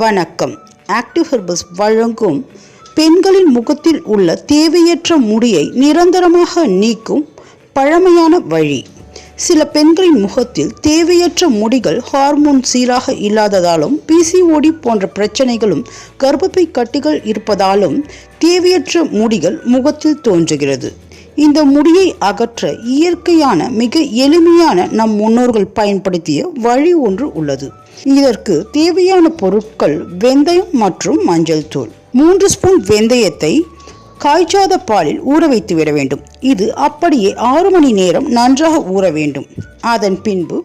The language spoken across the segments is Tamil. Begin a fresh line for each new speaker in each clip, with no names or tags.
வணக்கம். ஆக்டிவ் ஹெர்பல்ஸ் வழங்கும் பெண்களின் முகத்தில் உள்ள தேவையற்ற முடியை நிரந்தரமாக நீக்கும் பழமையான வழி. சில பெண்களின் முகத்தில் தேவையற்ற முடிகள் ஹார்மோன் சீராக இல்லாததாலும், பிசிஓடி போன்ற பிரச்சனைகளும், கர்ப்பப்பை கட்டிகள் இருப்பதாலும் தேவையற்ற முடிகள் முகத்தில் தோன்றுகிறது. இந்த முடியை அகற்ற இயற்கையான மிக எளிமையான நம் முன்னோர்கள் பயன்படுத்திய வழி ஒன்று உள்ளது. இதற்கு தேவையான பொருட்கள் வெந்தயம் மற்றும் மஞ்சள் தூள். 3 ஸ்பூன் வெந்தயத்தை காய்ச்சாத பாலில் ஊற வைத்து விட வேண்டும். இது அப்படியே 6 மணி நேரம் நன்றாக ஊற வேண்டும். அதன் பின்பு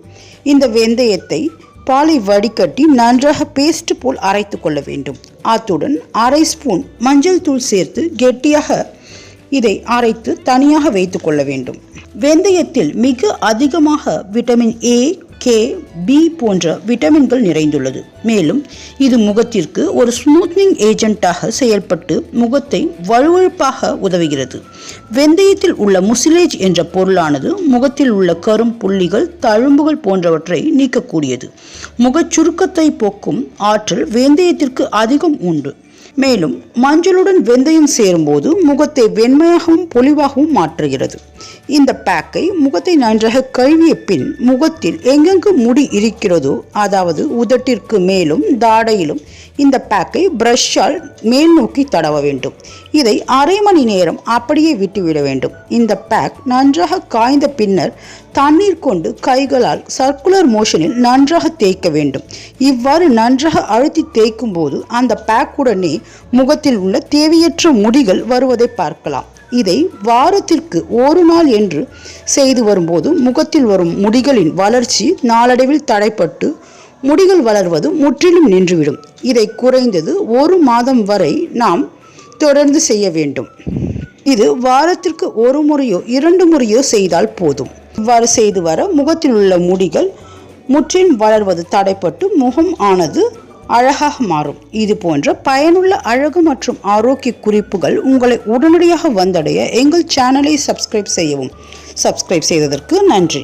இந்த வெந்தயத்தை பாலை வடிகட்டி நன்றாக பேஸ்ட் போல் அரைத்து கொள்ள வேண்டும். அத்துடன் அரை ஸ்பூன் மஞ்சள் தூள் சேர்த்து கெட்டியாக இதை அரைத்து தனியாக வைத்து கொள்ள வேண்டும். வெந்தயத்தில் மிக அதிகமாக விட்டமின் ஏ, கே, பி போன்ற விட்டமின்கள் நிறைந்துள்ளது. மேலும் இது முகத்திற்கு ஒரு ஸ்மூத்னிங் ஏஜென்ட்டாக செயல்பட்டு முகத்தை வழுவழுப்பாக உதவுகிறது. வெந்தயத்தில் உள்ள முசிலேஜ் என்ற பொருளானது முகத்தில் உள்ள கரும் புள்ளிகள், தழும்புகள் போன்றவற்றை நீக்கக்கூடியது. முகச் சுருக்கத்தை போக்கும் ஆற்றல் வெந்தயத்திற்கு அதிகம் உண்டு. மேலும் மஞ்சளுடன் வெந்தயம் சேரும்போது முகத்தை வெண்மையாகவும் பொலிவாகவும் மாற்றுகிறது. இந்த பேக்கை முகத்தை நன்றாக கழுவிய பின் முகத்தில் எங்கெங்கு முடி இருக்கிறதோ, அதாவது உதட்டிற்கு மேலும் தாடையிலும் இந்த பேக்கை பிரஷ்ஷால் மேல் நோக்கி தடவ வேண்டும். இதை அரை மணி நேரம் அப்படியே விட்டுவிட வேண்டும். இந்த பேக் நன்றாக காய்ந்த பின்னர் தண்ணீர் கொண்டு கைகளால் சர்க்குலர் மோஷனில் நன்றாக தேய்க்க வேண்டும். இவ்வாறு நன்றாக அழுத்தி தேய்க்கும் போது அந்த பேக்குடனே முகத்தில் உள்ள தேவையற்ற முடிகள் வருவதை பார்க்கலாம். இதை வாரத்திற்கு ஒரு நாள் என்று செய்து வரும்போது முகத்தில் வரும் முடிகளின் வளர்ச்சி நாளடைவில் தடைப்பட்டு முடிகள் வளர்வது முற்றிலும் நின்றுவிடும். இதை குறைந்தது 1 மாதம் வரை நாம் தொடர்ந்து செய்ய வேண்டும். இது வாரத்திற்கு 1 முறையோ 2 முறையோ செய்தால் போதும். இவ்வாறு செய்து வர முகத்தில் உள்ள முடிகள் முற்றிலும் வளர்வது தடைப்பட்டு முகம் ஆனது அழகாக மாறும். இது போன்ற பயனுள்ள அழகு மற்றும் ஆரோக்கிய குறிப்புகள் உங்களை உடனடியாக வந்தடைய எங்கள் சேனலை சப்ஸ்கிரைப் செய்யவும். சப்ஸ்கிரைப் செய்ததற்கு நன்றி.